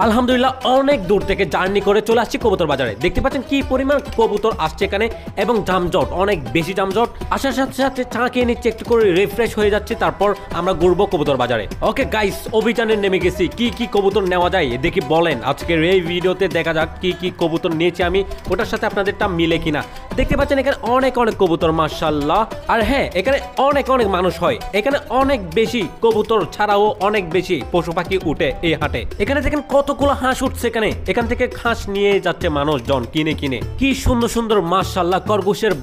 আলহামদুলিল্লাহ অনেক দূর থেকে জার্নি করে চলে আসছি কবুতর বাজারে। দেখতে পাচ্ছেন কি পরিমাণ কবুতর আসছে এখানে এবং যানজট, অনেক বেশি যানজট। আসার সাথে সাথে চা খেয়ে নিচ্ছে, একটু করে রিফ্রেশ হয়ে যাচ্ছে, তারপর আমরা ঘুরবো কবুতর বাজারে। ওকে গাইস, অভিযানে নেমে গেছি। কি কি কবুতর নেওয়া যায় দেখি বলেন। আজকের এই ভিডিওতে দেখা যাক কি কি কবুতর নিয়েছি আমি, ওটার সাথে আপনাদেরটা মিলে কিনা। দেখতে পাচ্ছেন এখানে অনেক অনেক কবুতর মাশাআল্লাহ। আর হ্যাঁ, এখানে অনেক অনেক মানুষ হয়, এখানে অনেক বেশি কবুতর ছাড়াও অনেক বেশি পশু পাখি উঠে এই হাটে। এখানে দেখেন কতগুলো হাঁস উঠছে এখান থেকে হাঁস নিয়ে যাচ্ছে মানুষজন কিনে কিনে। কি সুন্দর সুন্দর মাশাআল্লাহ খরগোশের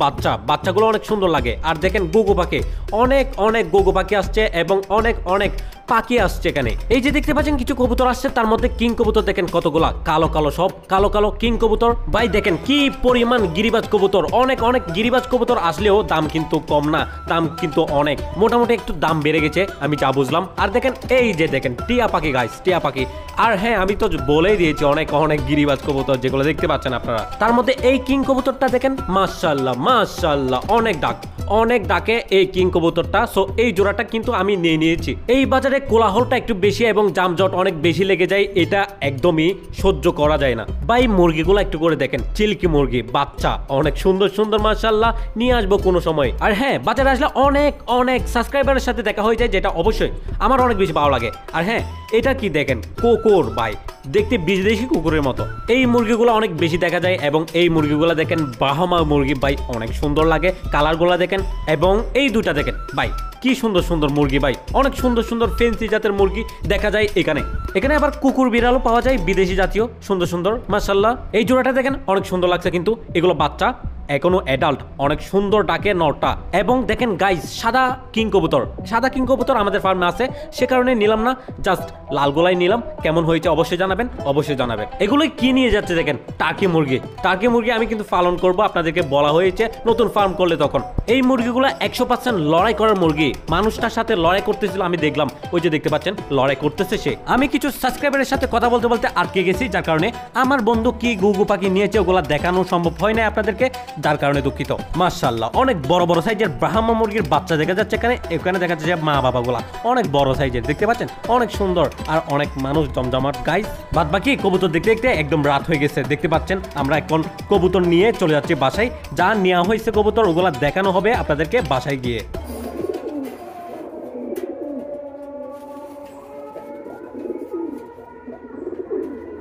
বাচ্চাগুলো অনেক সুন্দর লাগে। আর দেখেন গুগু পাখি, অনেক অনেক গুগু পাখি আসছে এবং অনেক অনেক পাখি আসছে এখানে। এই যে দেখতে পাচ্ছেন কিছু কবুতর আসছে, তার মধ্যে কিং কবুতর দেখেন কতগুলা, কালো কালো, সব কালো কালো কিং কবুতর। ভাই দেখেন কি পরিমাণ গিরিবাজ কবুতর, অনেক অনেক গিরিবাজ কবুতর আসলেও দাম কিন্তু কম না, দাম কিন্তু অনেক, মোটামুটি একটু দাম বেড়ে গেছে আমি যা বুঝলাম। আর দেখেন এই যে দেখেন টিয়া পাখি গাইস, টিয়া পাখি। আর হ্যাঁ, আমি তো বলেই দিয়েছি অনেক অনেক গিরিবাজ কবুতর যেগুলো দেখতে পাচ্ছেন আপনারা। তার মধ্যে এই কিং কবুতরটা দেখেন মাশাআল্লাহ মাশাআল্লাহ, অনেক ডাক, অনেক ডাকে এই কিং কবুতরটা। সো এই জোড়াটা কিন্তু আমি নিয়ে নিয়েছি। এই বাজারে কোলাহলটা একটু বেশি এবং যানজট অনেক বেশি লেগে যায়, এটা একদমই সহ্য করা যায় না। ভাই মুরগিগুলো একটু করে দেখেন, চিল্কি মুরগি বাচ্চা অনেক সুন্দর সুন্দর মাশাআল্লাহ, নিয়ে আসবো কোনো সময়। আর হ্যাঁ, বাজারে আসলে অনেক অনেক সাবস্ক্রাইবারের সাথে দেখা হয়ে যায়, যেটা অবশ্যই আমার অনেক বেশি ভালো লাগে। আর হ্যাঁ, এটা কি দেখেন কুকুর, ভাই দেখতে বিদেশি কুকুরের মতো। এই মুরগিগুলো অনেক বেশি দেখা যায় এবং এই মুরগিগুলো দেখেন ব্রাহ্মা মুরগি, ভাই অনেক সুন্দর লাগে কালারগুলো দেখেন। এবং এই দুটা দেখেন ভাই কি সুন্দর সুন্দর মুরগি, ভাই অনেক সুন্দর সুন্দর ফেন্সি জাতের মুরগি দেখা যায় এখানে। এখানে আবার কুকুর বিড়ালও পাওয়া যায় বিদেশি জাতীয় সুন্দর সুন্দর মাশাআল্লাহ। এই জোড়াটা দেখেন অনেক সুন্দর লাগছে, কিন্তু এগুলো বাচ্চা, এখনো অ্যাডাল্ট, অনেক সুন্দর ডাকে নরটা। এবং দেখেন গাইস, সাদা কিং কবুতর, সাদা কিং কবুতর আমাদের ফার্মে আছে, সে কারণে নিলাম না, জাস্ট লাল গোলাই নিলাম। কেমন হয়েছে অবশ্যই জানাবেন, অবশ্যই জানাবেন। এগুলোই কি নিয়ে যাচ্ছে দেখেন, টার্কি মুরগি। টার্কি মুরগি আমি কিন্তু পালন করব, আপনাদেরকে বলা হয়েছে নতুন ফার্ম করলে তখন। এই মুরগিগুলো 100% লড়াই করার মুরগি, মানুষটার সাথে লড়াই করতেছিল আমি দেখলাম, ওই যে দেখতে পাচ্ছেন লড়াই করতেছে সে। আমি কিছু সাবস্ক্রাইবারের সাথে কথা বলতে বলতে আটকে গেছি, যার কারণে আমার বন্ধু কি গুগু পাখি নিয়েছে ওগুলা দেখানো সম্ভব হয় না আপনাদেরকে, যার কারণে দুঃখিত। মাশাআল্লাহ অনেক বড় বড় সাইজের ব্রাহ্মা মুরগির বাচ্চা দেখা যাচ্ছে এখানে। এখানে দেখা যাচ্ছে মা বাবাগুলা অনেক বড় সাইজের, দেখতে পাচ্ছেন অনেক সুন্দর। আর অনেক মানুষ জমজমাট গাইস। বাদ বাকি কবুতর দেখতে দেখতে একদম রাত হয়ে গেছে, দেখতে পাচ্ছেন। আমরা এখন কবুতর নিয়ে চলে যাচ্ছি বাসায়, যা নেওয়া হয়েছে কবুতর ওগুলা দেখানো হবে আপনাদেরকে বাসায় গিয়ে।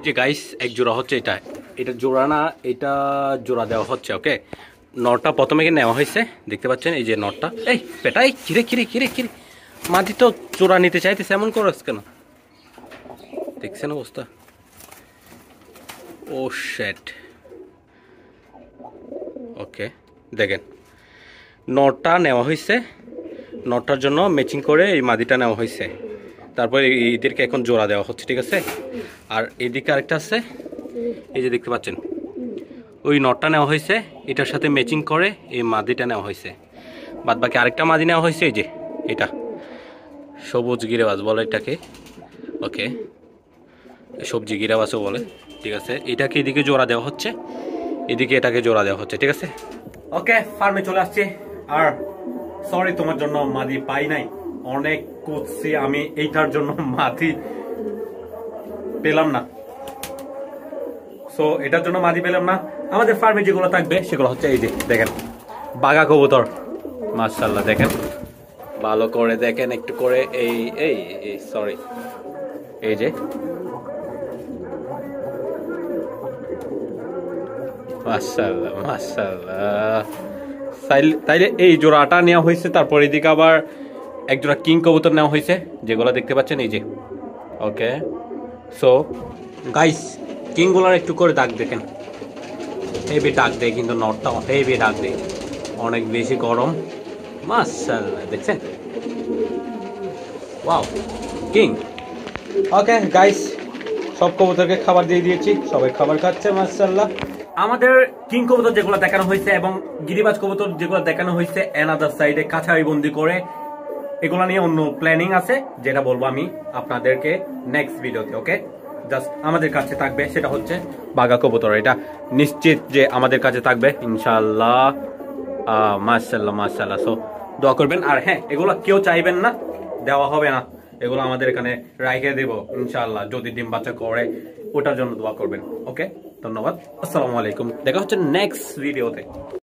যে গাইস এক জোড়া হচ্ছে, এটা জোড়া না, এটা জোড়া দেওয়া হচ্ছে। ওকে, নটটা প্রথমে নেওয়া হয়েছে, দেখতে পাচ্ছেন এই যে নটটা। এই পেটাই কিরে কিরে কিরে কিরে, মাটি তো জোড়া নিতে চাইতেছে, এমন করছ কেন? দেখছেন অবস্থা, ও শেট। ওকে দেখেন, নটটা নেওয়া হয়েছে, নটটার জন্য ম্যাচিং করে এই মাদিটা নেওয়া হয়েছে, তারপরে এদেরকে এখন জোড়া দেওয়া হচ্ছে, ঠিক আছে। আর এদিকে আরেকটা আছে, এই যে দেখতে পাচ্ছেন ওই নটটা নেওয়া হয়েছে, এটার সাথে ম্যাচিং করে এই মাদিটা নেওয়া হয়েছে। বাদ বাকি আরেকটা মাদি নেওয়া হয়েছে, এই যে এটা সবুজ গিরেবাজ বলে এটাকে। ওকে, সবজি গিরেবাজও বলে, ঠিক আছে। এটাকে এদিকে জোড়া দেওয়া হচ্ছে, এদিকে এটাকে জোড়া দেওয়া হচ্ছে, ঠিক আছে। ওকে, ফার্মে চলে আসছি। আর সরি তোমার জন্য মাদি পাই নাই, অনেক খুঁজছি আমি, এইটার জন্য মাদি পেলাম না। সো এটার জন্য মাদি পেলাম না। আমাদের ফার্মে যেগুলো থাকবে সেগুলো হচ্ছে এই যে দেখেন বাঘা কবুতর মাশাআল্লাহ, দেখেন ভালো করে দেখেন একটু করে। এই এই সরি, এই যে মাশাআল্লাহ মাশাআল্লাহ। তাইলে এই জোড়াটা নেওয়া হয়েছে, তারপর এদিকে আবার এক জোড়া কিং কবুতর নেওয়া হয়েছে, যেগুলো দেখতে পাচ্ছেন এই যে। ওকে, সো গাইস কিংগুলার একটু করে ডাক দেখেন, হেভি ডাক দেয়, কিন্তু নটটা হেভি ডাক দেয়, অনেক বেশি গরম মাশাআল্লাহ, দেখছেন ওয়াও কিং। ওকে গাইস, সব কবুতরকে খাবার দিয়ে দিয়েছি, সবাই খাবার খাচ্ছে মাশাআল্লাহ। আমাদের কিং কবুতর যেগুলো দেখানো হয়েছে এবং গিরিবাজ কবুতর যেগুলো দেখানো হয়েছে অ্যানাদার সাইডে কাছাই বন্দি করে, এগুলো নিয়ে অন্য প্ল্যানিং আছে, যেটা বলবো আমি আপনাদেরকে নেক্সট ভিডিওতে। ওকে, জাস্ট আমাদের কাছে থাকবে সেটা হচ্ছে বাঘা কবুতর, এটা নিশ্চিত যে আমাদের কাছে থাকবে ইনশাআল্লাহ। মাশাআল্লাহ মাশাআল্লাহ, সো দোয়া করবেন। আর হ্যাঁ, এগুলো কেউ চাইবেন না, দেওয়া হবে না, এগুলো আমাদের এখানে রাইখে দেব ইনশাআল্লাহ। যদি ডিম বাচ্চা করে ওটার জন্য দোয়া করবেন। ওকে, ধন্যবাদ, আসসালামু আলাইকুম, দেখা হচ্ছে নেক্সট ভিডিওতে।